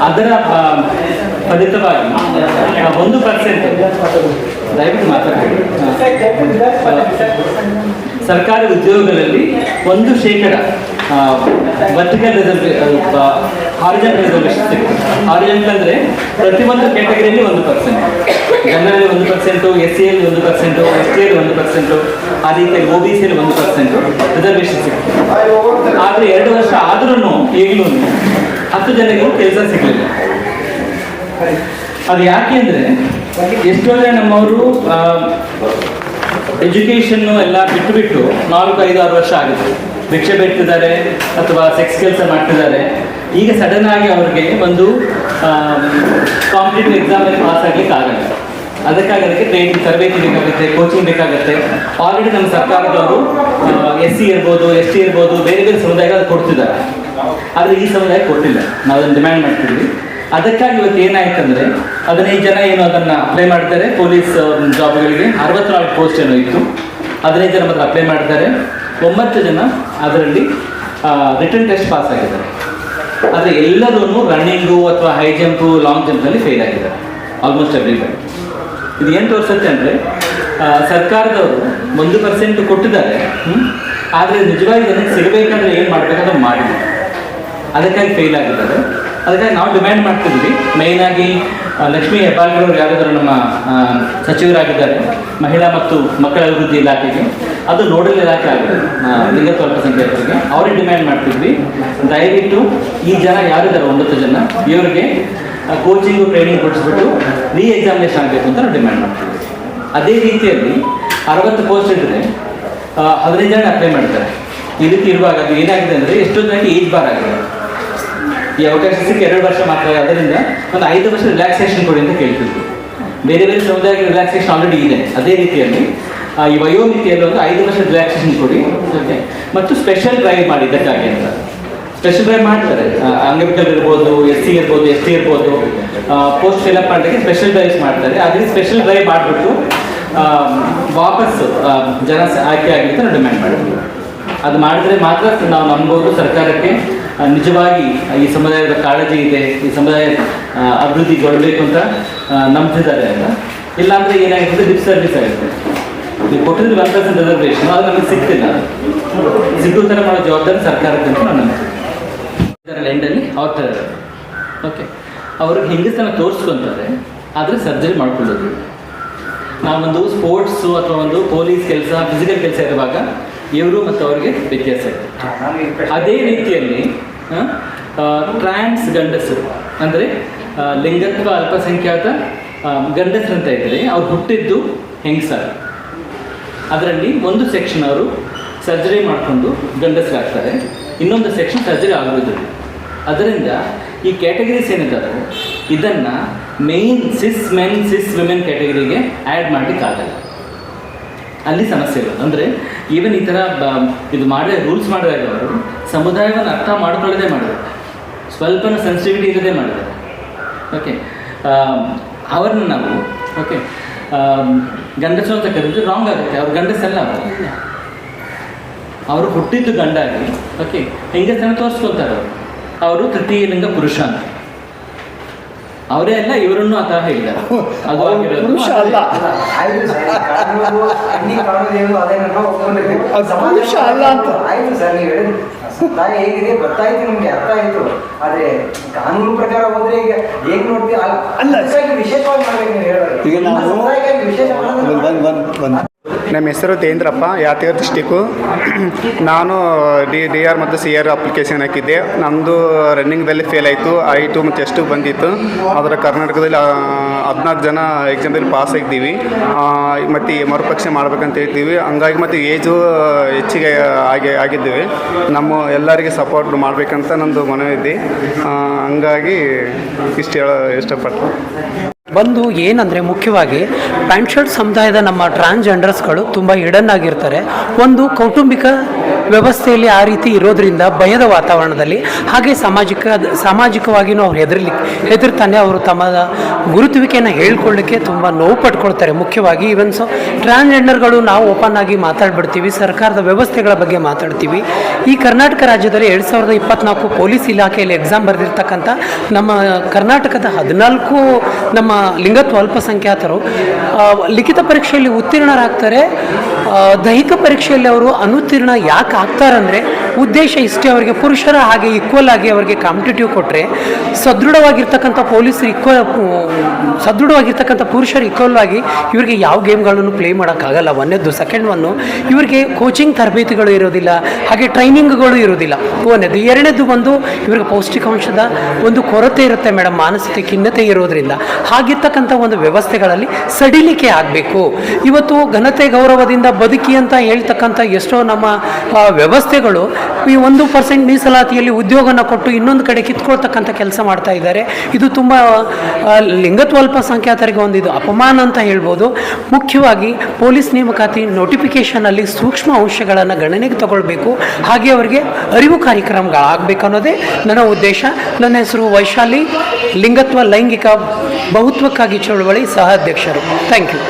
ಅದರ ಫಲಿತವಾಗಿ 1% ದಯವಿಟ್ಟು ಮಾತಾಡಿ. ಸರ್ಕಾರಿ ಉದ್ಯೋಗಗಳಲ್ಲಿ 1% ವರ್ಟಿಕಲ್ ಹಾರಿಜಾಂಟಲ್ ರಿಸರ್ವೇಶನ್ ಸಿಗ್ತದೆ. ಹಾರಿಜಾಂಟಲ್ ಅಂದರೆ ಪ್ರತಿಯೊಂದು ಕ್ಯಾಟಗರಿಯಲ್ಲಿ 1%, ಜನರಲ್ಲಿ 1%, SC-ಯಲ್ಲಿ 1%, ST-ಯಲ್ಲಿ 1%, ಆ ರೀತಿಯಾಗಿ OBC-ಯಲ್ಲಿ 1% ರಿಸರ್ವೇಶನ್ ಸಿಗ್ತದೆ. ಆದರೆ 2 ವರ್ಷ ಆದ್ರೂ ಈಗಲೂ 10 ಜನರಿಗೆ ಕೆಲಸ ಸಿಗಲಿಲ್ಲ. ಅದು ಯಾಕೆ ಅಂದರೆ ಎಷ್ಟೋ ಜನ ನಮ್ಮವರು ಎಜುಕೇಷನ್ನು ಎಲ್ಲ ಬಿಟ್ಟು 4, 5, 6 ವರ್ಷ ಆಗುತ್ತೆ, ಭಿಕ್ಷೆ ಬಿಡ್ತಿದ್ದಾರೆ ಅಥವಾ ಸೆಕ್ಸ್ ಕೆಲಸ ಮಾಡ್ತಿದ್ದಾರೆ. ಈಗ ಸಡನ್ ಆಗಿ ಅವ್ರಿಗೆ ಒಂದು ಕಾಂಪಿಟೇಟಿವ್ ಎಕ್ಸಾಮಲ್ಲಿ ಪಾಸ್ ಆಗ್ಲಿಕ್ಕೆ ಆಗಲ್ಲ. ಅದಕ್ಕೆ ಟ್ರೈನಿಂಗ್, ತರಬೇತಿ ಬೇಕಾಗುತ್ತೆ, ಕೋಚಿಂಗ್ ಬೇಕಾಗುತ್ತೆ. ಆಲ್ರೆಡಿ ನಮ್ಮ ಸರ್ಕಾರದವರು SC ಇರ್ಬೋದು, ST ಇರ್ಬೋದು, ಬೇರೆ ಬೇರೆ ಸಮುದಾಯಗಳು ಕೊಡ್ತಿದ್ದಾರೆ. ಆದರೆ ಈ ಸಮುದಾಯ ಕೊಟ್ಟಿಲ್ಲ. ನಾವು ಅದನ್ನು ಡಿಮ್ಯಾಂಡ್ ಮಾಡ್ತಿದ್ವಿ. ಅದಕ್ಕಾಗಿ ಇವತ್ತು ಏನಾಯ್ತಂದರೆ 15 ಜನ ಏನು ಅದನ್ನು ಅಪ್ಲೈ ಮಾಡ್ತಾರೆ ಪೊಲೀಸ್ ಜಾಬ್ಗಳಿಗೆ. 64 ಪೋಸ್ಟ್ ಏನೋ ಇತ್ತು, 15 ಜನ ಮಾತ್ರ ಅಪ್ಲೈ ಮಾಡ್ತಾರೆ. 9 ಜನ ಅದರಲ್ಲಿ ರಿಟರ್ನ್ ಟೆಸ್ಟ್ ಪಾಸ್ ಆಗಿದ್ದಾರೆ. ಆದರೆ ಎಲ್ಲರೂ ರನ್ನಿಂಗು ಅಥವಾ ಹೈ ಜಂಪು, ಲಾಂಗ್ ಜಂಪ್ನಲ್ಲಿ ಫೇಲ್ ಆಗಿದ್ದಾರೆ, ಆಲ್ಮೋಸ್ಟ್ ಎವ್ರಿಬಡಿ. ಇದು ಏನು ತೋರಿಸುತ್ತೆ ಅಂದರೆ ಸರ್ಕಾರದವರು 1% ಕೊಟ್ಟಿದ್ದಾರೆ, ಆದರೆ ನಿಜವಾಗಿ ಜನಕ್ಕೆ ಸಿಗಬೇಕಾದ್ರೆ ಏನು ಮಾಡಬೇಕಾದ್ರೆ ಮಾಡಿಲ್ಲ. ಅದಕ್ಕಾಗಿ ಫೇಲ್ ಆಗಿದ್ದಾರೆ. ಅದಕ್ಕಾಗಿ ನಾವು ಡಿಮ್ಯಾಂಡ್ ಮಾಡ್ತಿದ್ವಿ. ಮೇಯ್ನಾಗಿ ಲಕ್ಷ್ಮೀ ಹೆಬ್ಬಾಳ್ಕರ್ ಯಾರಾದರೂ ನಮ್ಮ ಸಚಿವರಾಗಿದ್ದಾರೆ ಮಹಿಳಾ ಮತ್ತು ಮಕ್ಕಳ ಅಭಿವೃದ್ಧಿ ಇಲಾಖೆಗೆ, ಅದು ನೋಡಲ್ ಇಲಾಖೆ ಆಗಿದೆ ಲಿಂಗತ್ವ ಅಲ್ಪಸಂಖ್ಯಾತರಿಗೆ. ಅವ್ರಿಗೆ ಡಿಮ್ಯಾಂಡ್ ಮಾಡ್ತಿದ್ವಿ, ದಯವಿಟ್ಟು ಈ ಜನ ಯಾರಿದ್ದಾರೆ 9 ಜನ, ಇವರಿಗೆ ಕೋಚಿಂಗು ಟ್ರೈನಿಂಗ್ ಕೊಡಿಸ್ಬಿಟ್ಟು ಎಕ್ಸಾಮಿನೇಷನ್ ಆಗಬೇಕು ಅಂತ ನಾವು ಡಿಮ್ಯಾಂಡ್ ಮಾಡ್ತೀವಿ. ಅದೇ ರೀತಿಯಲ್ಲಿ 60 ಪೋಸ್ಟ್ ಇದ್ದರೆ 15 ಜನ ಅಪ್ಲೈ ಮಾಡ್ತಾರೆ. ಈ ರೀತಿ ಇರುವಾಗ ಅದು ಏನಾಗಿದೆ ಅಂದರೆ ಎಷ್ಟೋ ಜನಕ್ಕೆ ಏಜ್ ಬಾರ್ ಆಗಿದೆ. ಈ ಅವಕಾಶ ಸಿಕ್ಕ 2 ವರ್ಷ ಮಾತ್ರ, ಅದರಿಂದ ಒಂದು 5 ವರ್ಷ ರಿಲ್ಯಾಕ್ಸೇಷನ್ ಕೊಡಿ ಅಂತ ಕೇಳ್ತಿದ್ವಿ. ಬೇರೆ ಬೇರೆ ಸಮುದಾಯಕ್ಕೆ ರಿಲ್ಯಾಕ್ಸೇಷನ್ ಆಲ್ರೆಡಿ ಇದೆ. ಅದೇ ರೀತಿಯಲ್ಲಿ ಈ ವಯೋಮಿತಿಯಲ್ಲಿ ಒಂದು 5 ವರ್ಷ ರಿಲ್ಯಾಕ್ಸೇಷನ್ ಕೊಡಿ. ಓಕೆ, ಮತ್ತು ಸ್ಪೆಷಲ್ ಡ್ರೈವ್ ಮಾಡಿ ಇದಕ್ಕಾಗಿ ಅಂತ. ಸ್ಪೆಷಲ್ ಡ್ರೈವ್ ಮಾಡ್ತಾರೆ. ಅಂಗವಿಕಲರು ಇರ್ಬೋದು, SC ಇರ್ಬೋದು, ST ಇರ್ಬೋದು, ಪೋಸ್ಟ್ ಫಿಲಪ್ ಮಾಡೋಕ್ಕೆ ಸ್ಪೆಷಲ್ ಡ್ರೈವ್ಸ್ ಮಾಡ್ತಾರೆ. ಅದೇ ಸ್ಪೆಷಲ್ ಡ್ರೈವ್ ಮಾಡಿಬಿಟ್ಟು ವಾಪಸ್ ಜನ ಆಯ್ಕೆ ಆಗಲಿ ಅಂತ ನಾವು ಡಿಮ್ಯಾಂಡ್ ಮಾಡ್ತೀವಿ. ಅದು ಮಾಡಿದ್ರೆ ಮಾತ್ರ ನಾವು ನಂಬೋದು ಸರ್ಕಾರಕ್ಕೆ ನಿಜವಾಗಿ ಈ ಸಮುದಾಯದ ಕಾಳಜಿ ಇದೆ, ಈ ಸಮುದಾಯ ಅಭಿವೃದ್ಧಿಗೊಳ್ಳಬೇಕು ಅಂತ ನಂಬ್ತಿದ್ದಾರೆ ಅಂತ. ಇಲ್ಲಾಂದರೆ ಏನಾಗಿರ್ತದೆ, ಲಿಪ್ ಸರ್ವಿಸ್ ಆಗುತ್ತೆ. ನೀವು ಕೊಟ್ಟಿದ್ರೆ 1% ರಿಸರ್ವೇಷನ್, ಅದು ನಮಗೆ ಸಿಗ್ತಿಲ್ಲ. ಸಿಗೋ ಥರ ಮಾಡೋ ಜವಾಬ್ದಾರಿ ಸರ್ಕಾರಕ್ಕೆ ಅಂತ ನಾನು ಇದರ ಎಂಡಲ್ಲಿ ಅವ್ರ ಓಕೆ, ಅವ್ರಿಗೆ ಹೆಂಗಸನ್ನು ತೋರಿಸ್ಕೊಂತಾರೆ, ಆದರೆ ಸರ್ಜರಿ ಮಾಡ್ಕೊಳ್ಳೋದು. ನಾವೊಂದು ಸ್ಪೋರ್ಟ್ಸು ಅಥವಾ ಒಂದು ಪೊಲೀಸ್ ಕೆಲಸ, ಫಿಸಿಕಲ್ ಕೆಲಸ ಇರುವಾಗ ಇವರು ಮತ್ತು ಅವರಿಗೆ ವ್ಯತ್ಯಾಸ ಇದೆ. ಅದೇ ರೀತಿಯಲ್ಲಿ ಟ್ರಾನ್ಸ್ ಗಂಡಸರು ಅಂದರೆ ಲಿಂಗತ್ವ ಅಲ್ಪಸಂಖ್ಯಾತ ಗಂಡಸರು ಅಂತ ಇದ್ದರೆ ಅವ್ರು ಹುಟ್ಟಿದ್ದು ಹೆಂಗಸರ. ಅದರಲ್ಲಿ ಒಂದು ಸೆಕ್ಷನ್ ಅವರು ಸರ್ಜರಿ ಮಾಡಿಕೊಂಡು ಗಂಡಸರಾಗ್ತಾರೆ, ಇನ್ನೊಂದು ಸೆಕ್ಷನ್ ಸರ್ಜರಿ ಆಗೋದಿಲ್ಲ. ಅದರಿಂದ ಈ ಕ್ಯಾಟಗರೀಸ್ ಏನಿದ್ದಾವೆ ಇದನ್ನು ಮೇನ್ ಸಿಸ್ ಮೆನ್, ಸಿಸ್ ವಿಮೆನ್ ಕ್ಯಾಟಗರಿಗೆ ಆ್ಯಡ್ ಮಾಡಲಿಕ್ಕಾಗಲ್ಲ. ಅಲ್ಲಿ ಸಮಸ್ಯೆ ಇರೋದು ಅಂದರೆ ಈವನ್ ಈ ಥರ ಇದು ಮಾಡಿದ್ರೆ ರೂಲ್ಸ್ ಮಾಡಿದಾಗ ಅವರು ಸಮುದಾಯವನ್ನು ಅರ್ಥ ಮಾಡ್ಕೊಳ್ಳೋದೇ ಮಾಡಿದ್ದಾರೆ, ಸ್ವಲ್ಪನೂ ಸೆನ್ಸಿಟಿವಿಟಿ ಇಲ್ಲದೆ ಮಾಡಿದ್ದಾರೆ. ಓಕೆ, ಅವ್ರನ್ನ ನಾವು ಓಕೆ ಗಂಡಸು ಅಂತ ಕರೆದ್ರೆ ರಾಂಗ್ ಆಗುತ್ತೆ. ಅವ್ರು ಗಂಡಸಲ್ಲ, ಅವರು ಹುಟ್ಟಿದ್ದು ಗಂಡಾಗಿ ಓಕೆ ಹೆಂಗಸನ್ನು ತೋರಿಸ್ಕೊತಾರೆ. ಅವರು ತೃತೀಯ ಲಿಂಗ ಪುರುಷ ಅಂತ ಅವರೇ ಅಲ್ಲ, ಇವರನ್ನು ಆ ಥರ ಹೇಳಿದ್ದಾರೆ. ಅದು ಪುರುಷ ಅಲ್ಲ, ಪುರುಷ ಅಲ್ಲ ಅಂತ ಆಯ್ತು ಸರ್, ನೀವು ಹೇಳಿದ ಸತ್ತಾಯ ಹೇಗಿದೆ ಗೊತ್ತಾಯ್ತು, ನಿಮ್ಗೆ ಅರ್ಥ ಆಯ್ತು. ಆದ್ರೆ ಕಾನೂನು ಪ್ರಕಾರ ಹೋದ್ರೆ ಈಗ ಹೇಗೆ ನೋಡ್ತೀವಿ ಅಲ್ಲ, ವಿಶೇಷವಾಗಿ ಮಾಡ್ಬೇಕು. ನೀವು ಹೇಳೋದು ಈಗ ನಾವು ವಿಶೇಷ ಮಾಡೋದು. ನಮ್ಮ ಹೆಸರು ತೇಂದ್ರಪ್ಪ, ಯಾದಗಿರಿ ಡಿಸ್ಟಿಕ್ಕು. ನಾನು ಡಿ ಆರ್ ಮತ್ತು CR ಅಪ್ಲಿಕೇಶನ್ ಹಾಕಿದ್ದೆ. ನಮ್ಮದು ರನ್ನಿಂಗ್ದಲ್ಲಿ ಫೇಲ್ ಆಯಿತು. I2 ಮತ್ತು S2 ಬಂದಿತ್ತು. ಅದರ ಕರ್ನಾಟಕದಲ್ಲಿ 14 ಜನ ಎಕ್ಸಾಮಲ್ಲಿ ಪಾಸ್ ಆಗಿದ್ದೀವಿ. ಮತ್ತು ಮರುಪರೀಕ್ಷೆ ಮಾಡ್ಬೇಕಂತ ಹೇಳ್ತೀವಿ. ಹಂಗಾಗಿ ಮತ್ತು ಏಜು ಹೆಚ್ಚಿಗೆ ಆಗಿದ್ದೀವಿ. ನಮ್ಮ ಎಲ್ಲರಿಗೆ ಸಪೋರ್ಟ್ ಮಾಡಬೇಕಂತ ನಮ್ಮದು ಮನವಿ ಇದೆ. ಹಂಗಾಗಿ ಇಷ್ಟು ಇಷ್ಟಪಟ್ಟು ಬಂದು ಏನಂದರೆ ಮುಖ್ಯವಾಗಿ ಪ್ಯಾಂಟ್ ಶರ್ಟ್ ಸಮುದಾಯದ ನಮ್ಮ ಟ್ರಾನ್ಸ್ಜೆಂಡರ್ಸ್ಗಳು ತುಂಬ ಹಿಡನ್ ಆಗಿರ್ತಾರೆ. ಒಂದು ಕೌಟುಂಬಿಕ ವ್ಯವಸ್ಥೆಯಲ್ಲಿ ಆ ರೀತಿ ಇರೋದ್ರಿಂದ ಭಯದ ವಾತಾವರಣದಲ್ಲಿ ಹಾಗೆ ಸಾಮಾಜಿಕವಾಗಿಯೂ ಅವ್ರು ಹೆದರ್ತಾನೆ ಅವರು ತಮ್ಮ ಗುರುತುವಿಕೆಯನ್ನು ಹೇಳ್ಕೊಳ್ಳಿಕ್ಕೆ ತುಂಬ ನೋವು ಪಡ್ಕೊಳ್ತಾರೆ. ಮುಖ್ಯವಾಗಿ ಈವನ್ಸು ಟ್ರಾನ್ಸ್ಜೆಂಡರ್ಗಳು ನಾವು ಓಪನ್ ಆಗಿ ಮಾತಾಡ್ಬಿಡ್ತೀವಿ, ಸರ್ಕಾರದ ವ್ಯವಸ್ಥೆಗಳ ಬಗ್ಗೆ ಮಾತಾಡ್ತೀವಿ. ಈ ಕರ್ನಾಟಕ ರಾಜ್ಯದಲ್ಲಿ 2024 ಪೊಲೀಸ್ ಇಲಾಖೆಯಲ್ಲಿ ಎಕ್ಸಾಮ್ ಬರೆದಿರ್ತಕ್ಕಂಥ ನಮ್ಮ ಕರ್ನಾಟಕದ 14 ನಮ್ಮ ಲಿಂಗತ್ವ ಅಲ್ಪಸಂಖ್ಯಾತರು ಲಿಖಿತ ಪರೀಕ್ಷೆಯಲ್ಲಿ ಉತ್ತೀರ್ಣರಾಗ್ತಾರೆ. ದೈಹಿಕ ಪರೀಕ್ಷೆಯಲ್ಲಿ ಅವರು ಅನುತ್ತೀರ್ಣ ಯಾಕೆ ಆಗ್ತಾರಂದರೆ ಉದ್ದೇಶ ಇಷ್ಟೇ, ಅವರಿಗೆ ಪುರುಷರ ಹಾಗೆ ಈಕ್ವಲ್ ಆಗಿ ಅವರಿಗೆ ಕಾಂಪಿಟೇಟಿವ್ ಕೊಟ್ಟರೆ ಸದೃಢವಾಗಿರ್ತಕ್ಕಂಥ ಸದೃಢವಾಗಿರ್ತಕ್ಕಂಥ ಪುರುಷರು ಈಕ್ವಲ್ ಆಗಿ ಇವರಿಗೆ ಯಾವ ಗೇಮ್ಗಳನ್ನು ಪ್ಲೇ ಮಾಡೋಕ್ಕಾಗಲ್ಲ. ಒಂದನೇದು. ಸೆಕೆಂಡ್ ಒನ್ನು, ಇವರಿಗೆ ಕೋಚಿಂಗ್ ತರಬೇತಿಗಳು ಇರೋದಿಲ್ಲ, ಹಾಗೆ ಟ್ರೈನಿಂಗ್ಗಳು ಇರೋದಿಲ್ಲ. ಒಂದನೇದು. ಎರಡನೇದು ಬಂದು ಇವರಿಗೆ ಪೌಷ್ಟಿಕಾಂಶದ ಒಂದು ಕೊರತೆ ಇರುತ್ತೆ ಮೇಡಮ್, ಮಾನಸಿಕ ಖಿನ್ನತೆ ಇರೋದ್ರಿಂದ. ಹಾಗಿರ್ತಕ್ಕಂಥ ಒಂದು ವ್ಯವಸ್ಥೆಗಳಲ್ಲಿ ಸಡಿಲಿಕೆ ಆಗಬೇಕು. ಇವತ್ತು ಘನತೆ ಗೌರವದಿಂದ ಬದುಕಿ ಅಂತ ಹೇಳ್ತಕ್ಕಂಥ ಎಷ್ಟೋ ನಮ್ಮ ವ್ಯವಸ್ಥೆಗಳು ಈ 1% ಮೀಸಲಾತಿಯಲ್ಲಿ ಉದ್ಯೋಗನ ಕೊಟ್ಟು ಇನ್ನೊಂದು ಕಡೆ ಕಿತ್ಕೊಳ್ತಕ್ಕಂಥ ಕೆಲಸ ಮಾಡ್ತಾ ಇದ್ದಾರೆ. ಇದು ತುಂಬ ಲಿಂಗತ್ವ ಅಲ್ಪಸಂಖ್ಯಾತರಿಗೆ ಒಂದು ಇದು ಅಪಮಾನ ಅಂತ ಹೇಳ್ಬೋದು. ಮುಖ್ಯವಾಗಿ ಪೊಲೀಸ್ ನೇಮಕಾತಿ ನೋಟಿಫಿಕೇಷನಲ್ಲಿ ಸೂಕ್ಷ್ಮ ಅಂಶಗಳನ್ನು ಗಣನೆಗೆ ತಗೊಳ್ಬೇಕು, ಹಾಗೆ ಅವರಿಗೆ ಅರಿವು ಕಾರ್ಯಕ್ರಮಗಳಾಗಬೇಕು ಅನ್ನೋದೇ ನನ್ನ ಉದ್ದೇಶ. ನನ್ನ ಹೆಸರು ವೈಶಾಲಿ, ಲಿಂಗತ್ವ ಲೈಂಗಿಕ ಬಹುತ್ವಕ್ಕಾಗಿ ಚಳುವಳಿ ಸಹ ಅಧ್ಯಕ್ಷರು. Thank you.